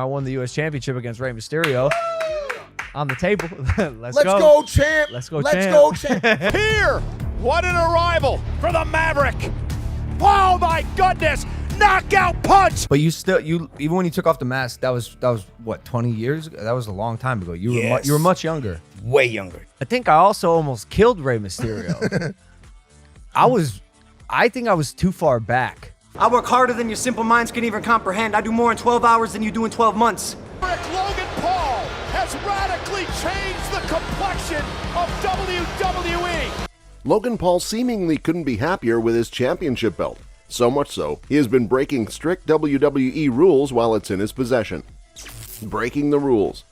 I won the U.S. Championship against Rey Mysterio. On the table. Let's go, champ. Let's go, champ. Here, what an arrival for the Maverick. Oh my goodness, knockout punch. But even when you took off the mask, that was what, 20 years ago? That was a long time ago. You were much younger. Way younger. I think I also almost killed Rey Mysterio. I think I was too far back. I work harder than your simple minds can even comprehend. I do more in 12 hours than you do in 12 months. Logan Paul has radically changed the complexion of WWE. Logan Paul seemingly couldn't be happier with his championship belt. So much so, he has been breaking strict WWE rules while it's in his possession. Breaking the rules.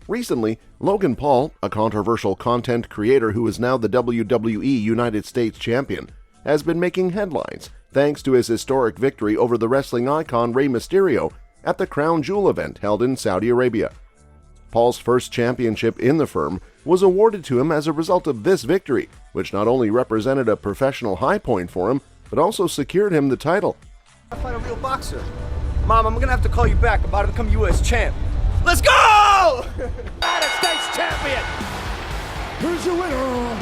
Recently, Logan Paul, a controversial content creator who is now the WWE United States Champion, has been making headlines thanks to his historic victory over the wrestling icon Rey Mysterio at the Crown Jewel event held in Saudi Arabia. Paul's first championship in the firm was awarded to him as a result of this victory, which not only represented a professional high point for him, but also secured him the title. I fight a real boxer. Mom, I'm gonna have to call you back. I'm about to become U.S. champ. Let's go! United States champion. Here's your winner.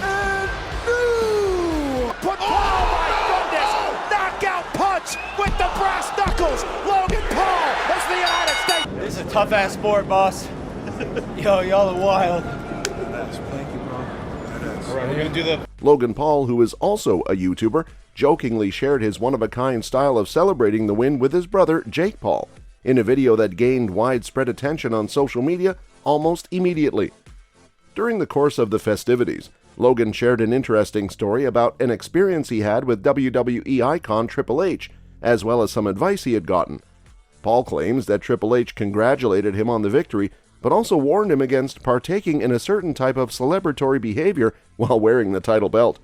And Oh my goodness! Knockout punch with the brass knuckles. Logan Paul is the United States. This is a tough-ass sport, boss. Yo, y'all are wild. Logan Paul, who is also a YouTuber, jokingly shared his one-of-a-kind style of celebrating the win with his brother, Jake Paul, in a video that gained widespread attention on social media almost immediately. During the course of the festivities, Logan shared an interesting story about an experience he had with WWE icon Triple H, as well as some advice he had gotten. Paul claims that Triple H congratulated him on the victory, but also warned him against partaking in a certain type of celebratory behavior while wearing the title belt.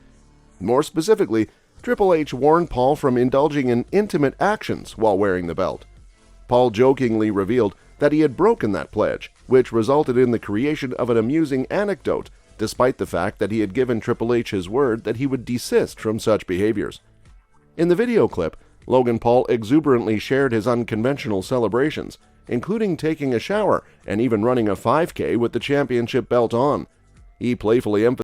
More specifically, Triple H warned Paul from indulging in intimate actions while wearing the belt. Paul jokingly revealed that he had broken that pledge, which resulted in the creation of an amusing anecdote, despite the fact that he had given Triple H his word that he would desist from such behaviors. In the video clip, Logan Paul exuberantly shared his unconventional celebrations, including taking a shower and even running a 5K with the championship belt on. He playfully emphasized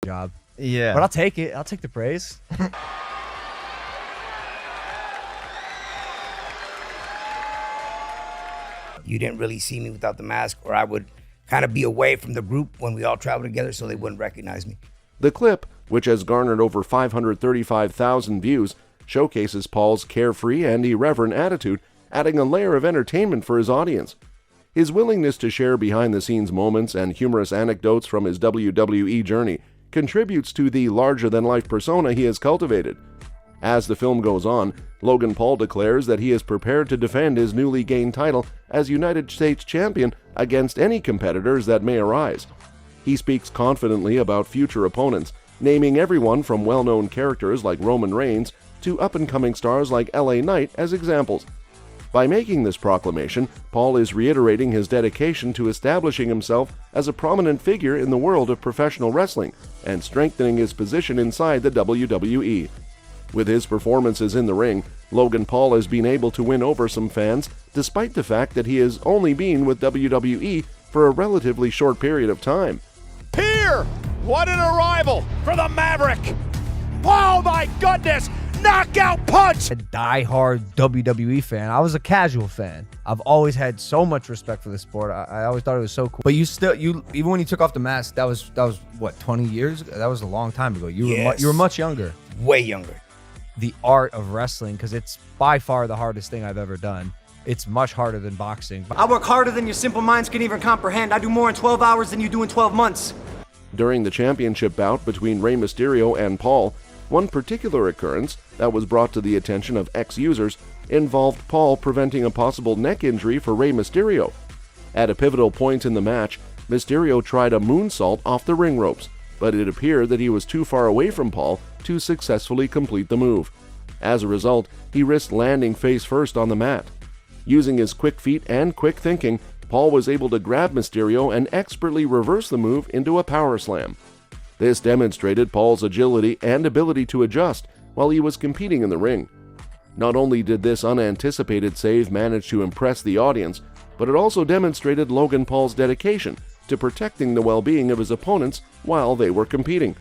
Job. Yeah. But I'll take it. I'll take the praise. you didn't really see me without the mask, or I would kind of be away from the group when we all travel together so they wouldn't recognize me. The clip, which has garnered over 535,000 views, showcases Paul's carefree and irreverent attitude, adding a layer of entertainment for his audience. His willingness to share behind-the-scenes moments and humorous anecdotes from his WWE journey contributes to the larger-than-life persona he has cultivated. As the film goes on, Logan Paul declares that he is prepared to defend his newly gained title as United States Champion against any competitors that may arise. He speaks confidently about future opponents, naming everyone from well-known characters like Roman Reigns to up-and-coming stars like LA Knight as examples. By making this proclamation, Paul is reiterating his dedication to establishing himself as a prominent figure in the world of professional wrestling and strengthening his position inside the WWE. With his performances in the ring, Logan Paul has been able to win over some fans despite the fact that he has only been with WWE for a relatively short period of time. Here, what an arrival for the Maverick. Oh my goodness, knockout punch. A die-hard WWE fan. I was a casual fan. I've always had so much respect for the sport. I always thought it was so cool. But even when you took off the mask, that was what, 20 years ago? That was a long time ago. You were much younger. Way younger. The art of wrestling, because it's by far the hardest thing I've ever done. It's much harder than boxing. I work harder than your simple minds can even comprehend. I do more in 12 hours than you do in 12 months. During the championship bout between Rey Mysterio and Paul, one particular occurrence that was brought to the attention of ex-users involved Paul preventing a possible neck injury for Rey Mysterio. At a pivotal point in the match, Mysterio tried a moonsault off the ring ropes, but it appeared that he was too far away from Paul to successfully complete the move. As a result, he risked landing face first on the mat. Using his quick feet and quick thinking, Paul was able to grab Mysterio and expertly reverse the move into a power slam. This demonstrated Paul's agility and ability to adjust while he was competing in the ring. Not only did this unanticipated save manage to impress the audience, but it also demonstrated Logan Paul's dedication to protecting the well-being of his opponents while they were competing.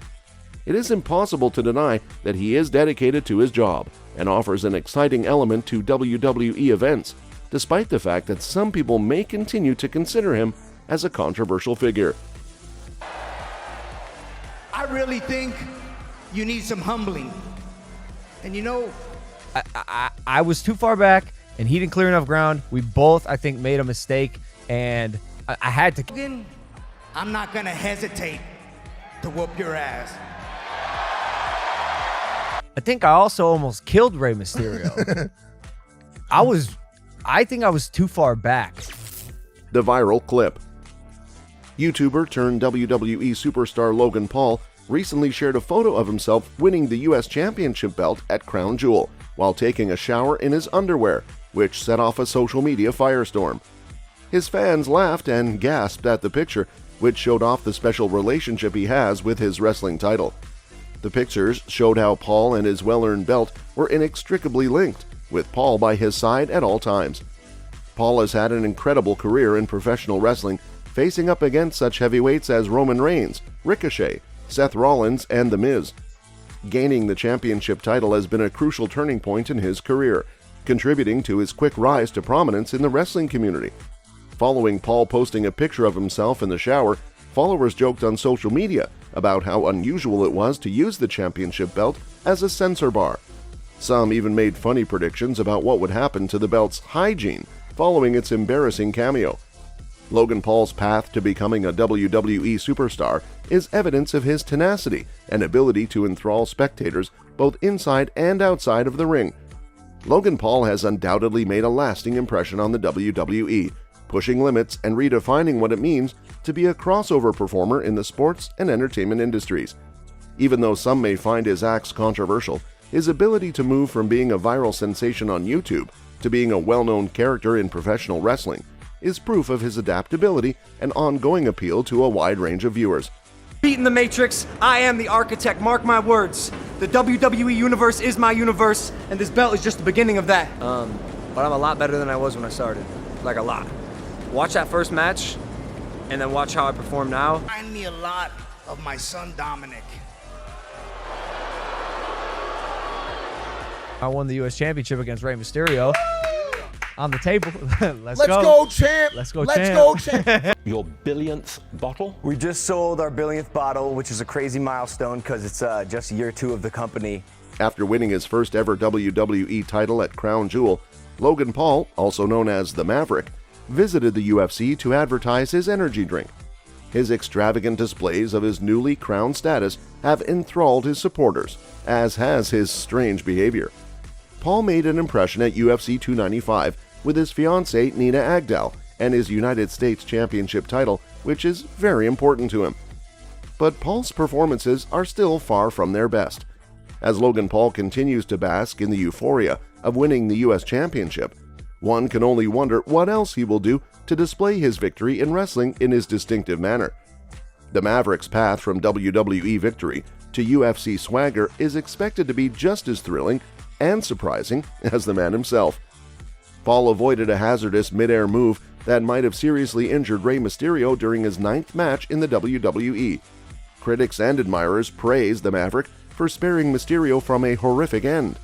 It is impossible to deny that he is dedicated to his job and offers an exciting element to WWE events, despite the fact that some people may continue to consider him as a controversial figure. I really think you need some humbling. And you know, I was too far back, and he didn't clear enough ground. We both, I think, made a mistake, and I had to. Logan, I'm not gonna hesitate to whoop your ass. I think I also almost killed Rey Mysterio. I think I was too far back. The viral clip. YouTuber turned WWE superstar Logan Paul recently shared a photo of himself winning the U.S. Championship belt at Crown Jewel while taking a shower in his underwear, which set off a social media firestorm. His fans laughed and gasped at the picture, which showed off the special relationship he has with his wrestling title. The pictures showed how Paul and his well-earned belt were inextricably linked, with Paul by his side at all times. Paul has had an incredible career in professional wrestling, facing up against such heavyweights as Roman Reigns, Ricochet, Seth Rollins, and The Miz. Gaining the championship title has been a crucial turning point in his career, contributing to his quick rise to prominence in the wrestling community. Following Paul posting a picture of himself in the shower, followers joked on social media about how unusual it was to use the championship belt as a censor bar. Some even made funny predictions about what would happen to the belt's hygiene following its embarrassing cameo. Logan Paul's path to becoming a WWE superstar is evidence of his tenacity and ability to enthrall spectators both inside and outside of the ring. Logan Paul has undoubtedly made a lasting impression on the WWE, pushing limits and redefining what it means to be a crossover performer in the sports and entertainment industries. Even though some may find his acts controversial, his ability to move from being a viral sensation on YouTube to being a well-known character in professional wrestling is proof of his adaptability and ongoing appeal to a wide range of viewers. Beating the Matrix, I am the architect, mark my words. The WWE universe is my universe, and this belt is just the beginning of that. But I'm a lot better than I was when I started. Like a lot. Watch that first match, and then watch how I perform now. Remind me a lot of my son Dominic. I won the U.S. Championship against Rey Mysterio. On the table. Let's go. Go, champ. Let's go, Let's champ. go, champ. Your billionth bottle? We just sold our billionth bottle, which is a crazy milestone because it's just year 2 of the company. After winning his first ever WWE title at Crown Jewel, Logan Paul, also known as the Maverick, visited the UFC to advertise his energy drink. His extravagant displays of his newly crowned status have enthralled his supporters, as has his strange behavior. Paul made an impression at UFC 295 with his fiancée Nina Agdal and his United States Championship title, which is very important to him. But Paul's performances are still far from their best. As Logan Paul continues to bask in the euphoria of winning the U.S. Championship, one can only wonder what else he will do to display his victory in wrestling in his distinctive manner. The Maverick's path from WWE victory to UFC swagger is expected to be just as thrilling and surprising as the man himself. Paul avoided a hazardous mid-air move that might have seriously injured Rey Mysterio during his 9th match in the WWE. Critics and admirers praised the Maverick for sparing Mysterio from a horrific end.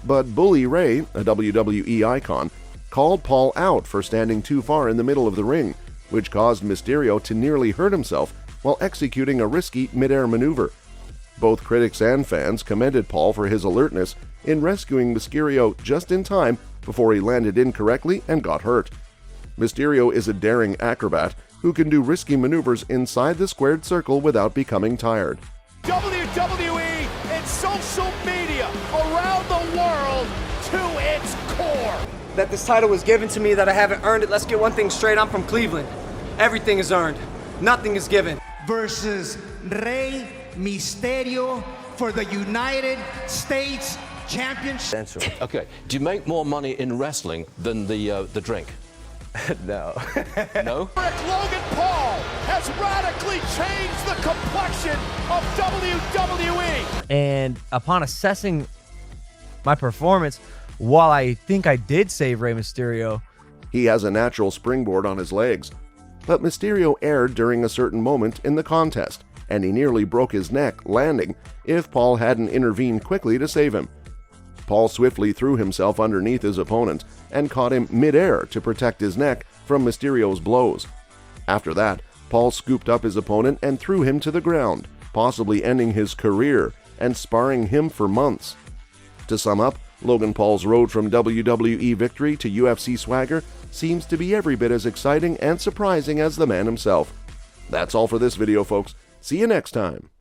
But Bully Ray, a WWE icon, called Paul out for standing too far in the middle of the ring, which caused Mysterio to nearly hurt himself while executing a risky mid-air maneuver. Both critics and fans commended Paul for his alertness in rescuing Mysterio just in time before he landed incorrectly and got hurt. Mysterio is a daring acrobat who can do risky maneuvers inside the squared circle without becoming tired. WWE and social media around the world to its core. That this title was given to me, that I haven't earned it. Let's get one thing straight, I'm from Cleveland. Everything is earned. Nothing is given. Versus Rey Mysterio for the United States Championship. Okay, do you make more money in wrestling than the drink? No. No? Logan Paul has radically changed the complexion of WWE. And upon assessing my performance, while I think I did save Rey Mysterio, He has a natural springboard on his legs. But Mysterio erred during a certain moment in the contest, and he nearly broke his neck landing if Paul hadn't intervened quickly to save him. Paul swiftly threw himself underneath his opponent and caught him mid-air to protect his neck from Mysterio's blows. After that, Paul scooped up his opponent and threw him to the ground, possibly ending his career and sparring him for months. To sum up, Logan Paul's road from WWE victory to UFC swagger seems to be every bit as exciting and surprising as the man himself. That's all for this video, folks. See you next time.